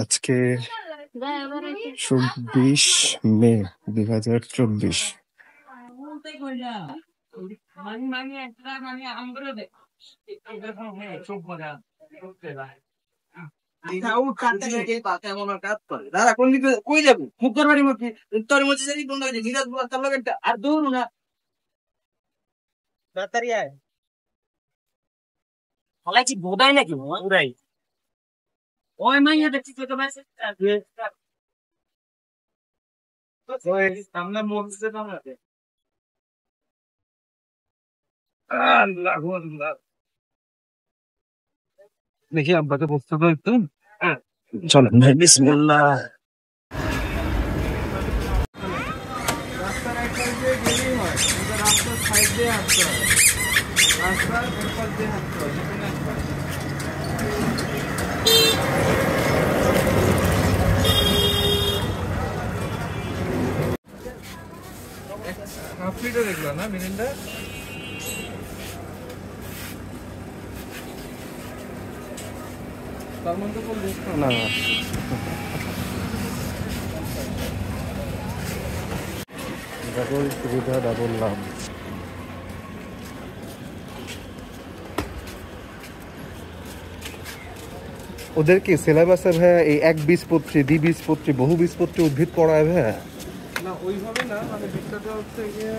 আজকে 24 মে 2024। বোধাই নাকি ওরাই ওই মাইয়া দেখছি তো সামনে মসজিদে নামাতে আল্লাহু আকবার দেখি আব্বাকে বসতে দাও একটু চলেন ভাই বিসমিল্লাহ রাস্তার এক সাইড দিয়ে গেলেই হয় কিন্তু রাস্তার সাইড দিয়ে হাঁটতে হয় রাস্তার উপর দিয়ে হাঁটতে হয় হাফ লিটার দেখলো না মিরিন্ডা তার মধ্যে কোন দেখতো না ডাবল সুবিধা ডাবল লাভ। ওদের কি সিলেবাসে ভাইয়া এই একবীজপত্রী দ্বিবীজপত্রী বহুবীজপত্রী উদ্ভিদ পড়ায় ভাইয়া? না ওইভাবে না, মানে বিষয়টা হচ্ছে গিয়ে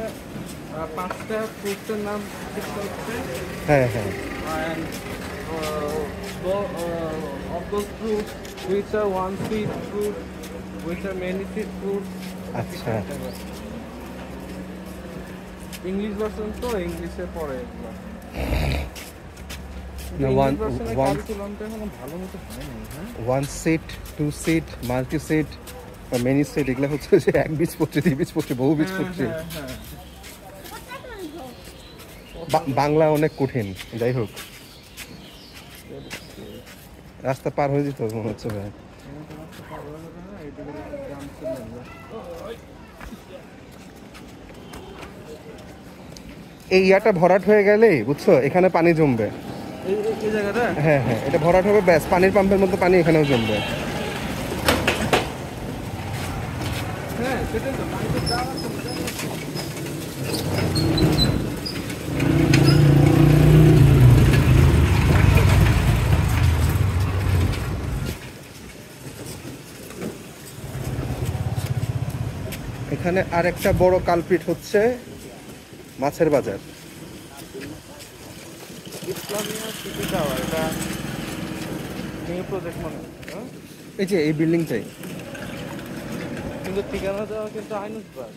5টা ফ্রুটসের নাম শিখতে হচ্ছে। হ্যাঁ হ্যাঁ। And of those fruits which are one seed fruit, which are many seed fruit. আচ্ছা। ইংলিশ ভার্সন তো ইংলিশে পড়ে এগুলো। One seed, two seed, multi seed, many seed, এগুলো হচ্ছে যে একবীজপত্রী দ্বিবীজপত্রী বহুবীজপত্রী। বাংলা অনেক কঠিন, যাই হোক রাস্তা পার হয়ে যেত মনে হচ্ছে ভাই। এই ইয়াটা ভরাট হয়ে গেলে বুঝছো এখানে পানি জমবে। হ্যাঁ হ্যাঁ, এটা ভরাট হবে, ব্যাস পানির পাম্পের মতো পানি এখানেও জমবে। এখানে আরেকটা বড় কালপিট হচ্ছে মাছের বাজার। এই যে এই বিল্ডিংটাই, কিন্তু ঠিকানা দেওয়া কিন্তু আইনুসবাগ।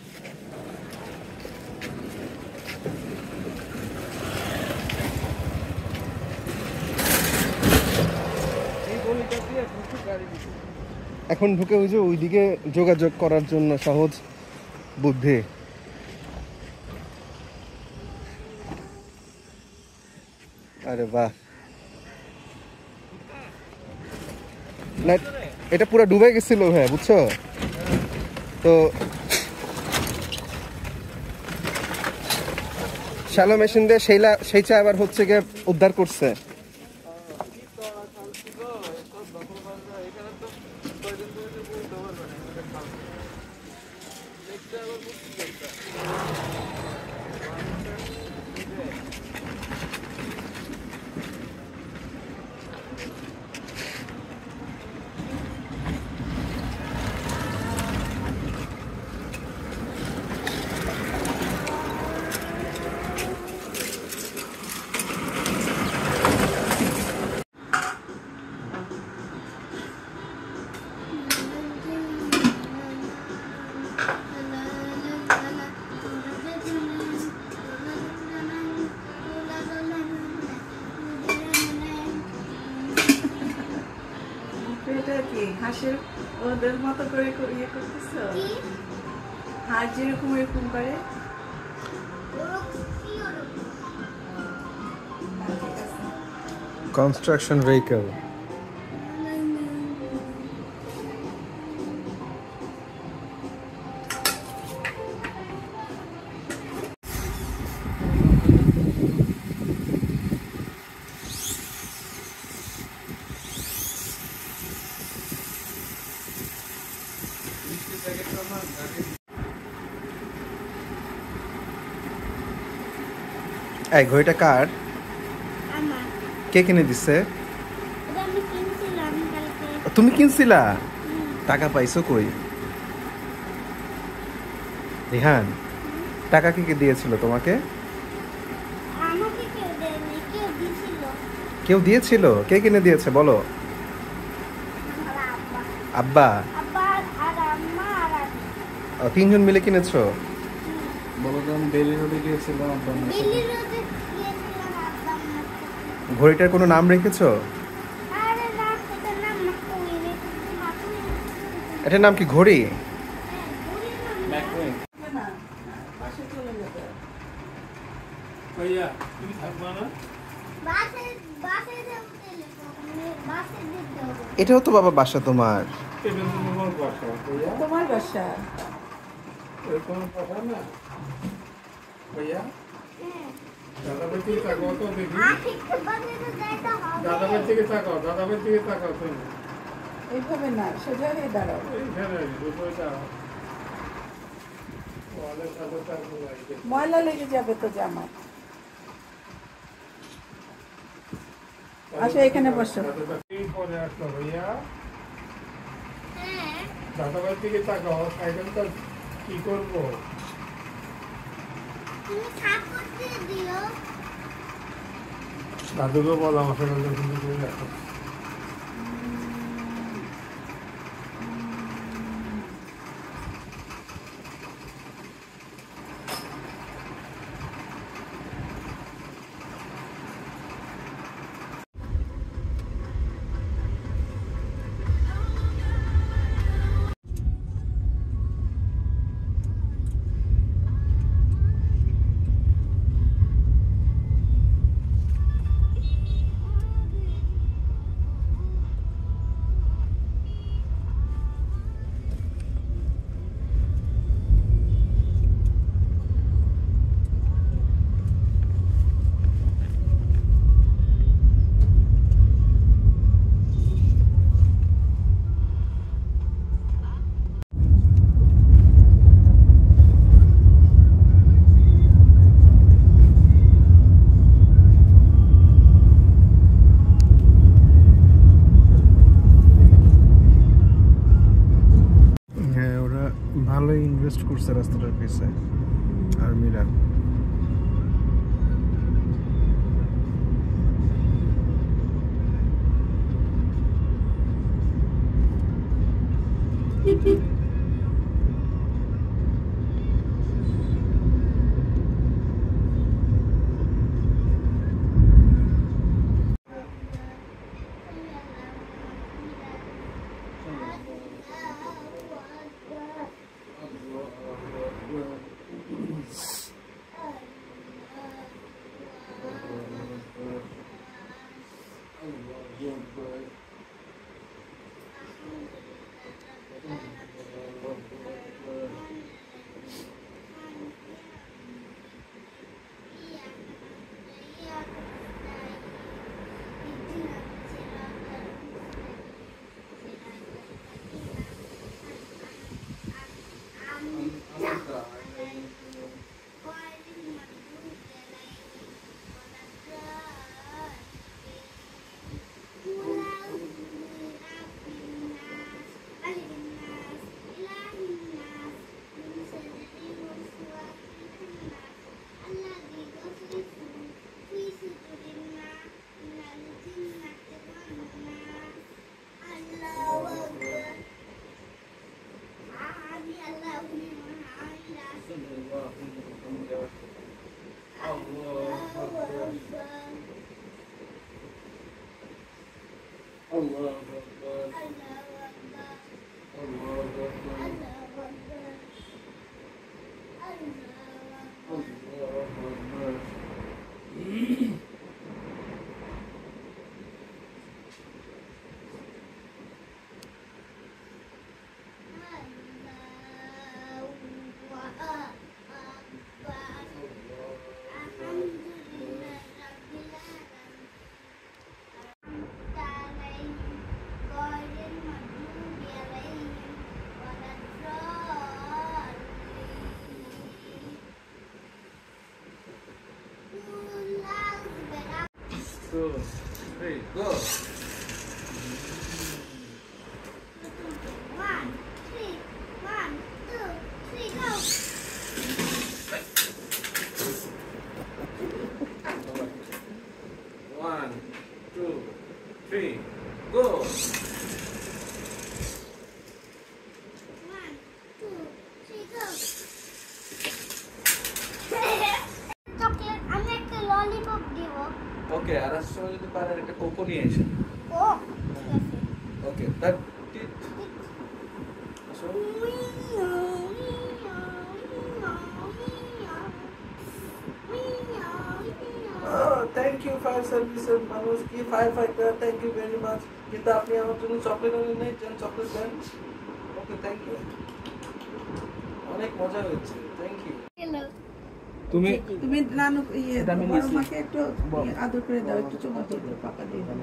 এখন ঢুকে ওই যে ওইদিকে যোগাযোগ করার জন্য সহজ বুদ্ধি। আরে বাহ, না এটা পুরো ডুবে গেছিল হ্যাঁ বুঝছো তো। শ্যালো মেশিন দিয়ে সেইটা আবার হচ্ছে গিয়ে উদ্ধার করছে। হাঁসের ওদের মতো করে ইয়ে করতেছ, হাঁস যেরকম এরকম করে। Construction vehicle. এই ঘড়িটা কার? আমার কে কিনে দিছে? এটা আমি কিনছিলাম কালকে। তুমি কিনছিলা? টাকা পাইছো কই? রিহান, টাকা কে কে দিয়েছিল তোমাকে? আমাকে কেউ দেয়নি, কেউ দিছিল। কেউ দিয়েছিল? কে কিনে দিয়েছে বলো? আমার আব্বা। আব্বা? আব্বা আর আম্মা আর আমি। তিনজন মিলে কিনেছো? বলো তো আমি বেলি রোডে গিয়েছিলাম আব্বা আম্মার সাথে। দিল্লি রোডে গিয়েছিলাম আব্বা আম্মার সাথে। ঘড়িটার কোনো নাম রেখেছো? আরে না, এটার নাম মাকুই, মাকুই। এটার নাম কি ঘড়ি? হ্যাঁ, ঘড়ির নাম না। ম্যাকুইন। না পাশে চলে যাবে। ভাইয়া তুমি থাকবা না? বাসে যাবো তাহলে তো, বাসে যেতে হবে। এটাও তো বাবা বাসা তোমার। এটা তো তোমার বাসা ভাইয়া। তোমার বাসা। এটা তোমার বাসা না ভাইয়া? হ্যাঁ। দাদাভাই থেকে তাকাও তো দেখি। একটু বাসে তো যাইতে হবে। দাদাভাই থেকে তাকাও, দাদাভাই থেকে তাকাও তুমি। এইভাবে না, সোজা হয়ে দাঁড়াও। এইখানে দুটোই দাও। ওয়ালের সাথে তাকবো লাইকে। ময়লা লেগে যাবে তো জামা। আসো, এখানে বসো। দাদাভাই পরে আসলো ভাইয়া। হ্যাঁ। দাদাভাই থেকে তাকাও, সাইকেলটা কি করবো? তুমি সাফ করতে দিও। দাদুকে বল আমার সাইকেলটা সুন্দর করে রাখো। হ্যাঁ, ওরা ভালোই ইনভেস্ট করছে রাস্তাটার পিছে। আর্মিরা 2, 3, go. 1, 3, 1, 2, 3, go. One, 2, 3, go. 1, 2, 3, go. Chocolate আমি একটা ললিপপ দিব। ওকে, আর আসলে যদি পারেন একটা কোকো নিয়ে এসে। ও ঠিক আছে। ওকে, তার টিট। আসো। থ্যাংক ইউ ফায়ার সার্ভিসের মানুষ কি fire fighter, thank you very much. কিন্তু আপনি আমার জন্য চকলেট আনেন নাই, যেন চকলেট দেন। ওকে, থ্যাংক ইউ, অনেক মজা হয়েছে, থ্যাংক ইউ। তুমি তুমি নানু ইয়ে এটা আমি বড় নিয়েছি। মাকে একটু আদর করে দাও, একটু চুমা দিয়ে দাও, পাপা দিয়ে দাও।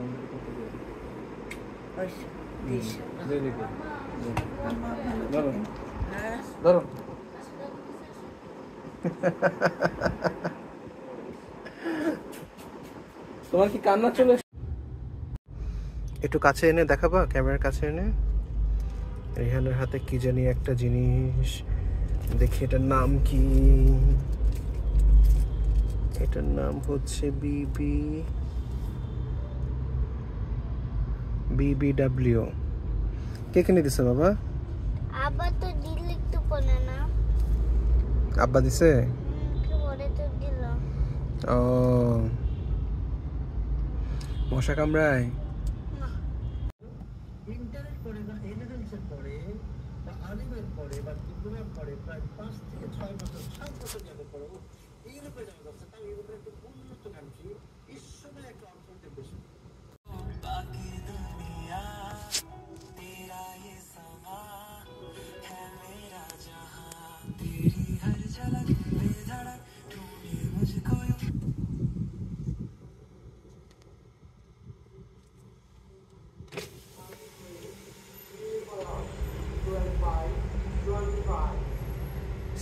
Very good. আম্মা ভালো ধরো থাকেন। ধরো। তোমার কি কান্না চলে এসেছে? একটু কাছে এনে দেখাবা, ক্যামেরার কাছে এনে। রেহানের হাতে কি জানি একটা জিনিস, দেখি এটার নাম কি। এটার নাম হচ্ছে BBW। কে কিনে দিছে বাবা? আবার তো দিলে তো পড়ে না। আব্বা দিছে? কি বলে তো দিল। ও, মশা কামড়ায়? ইন্টারনেট পড়ে বা এলিভেন্সের পড়ে বা আলিমের পড়ে বা ডিপ্লোমার পড়ে প্রায় 5 থেকে 6 বছর 7 বছর যাবে পড়ে ইউরোপে যাবে করছে, তাও ইউরোপের একটু উন্নত কান্ট্রি, বিশ্বময় একটা অর্থনৈতিক দেশ।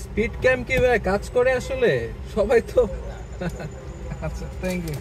স্পিড ক্যাম কিভাবে কাজ করে আসলে? সবাই তো আচ্ছা, থ্যাংক ইউ।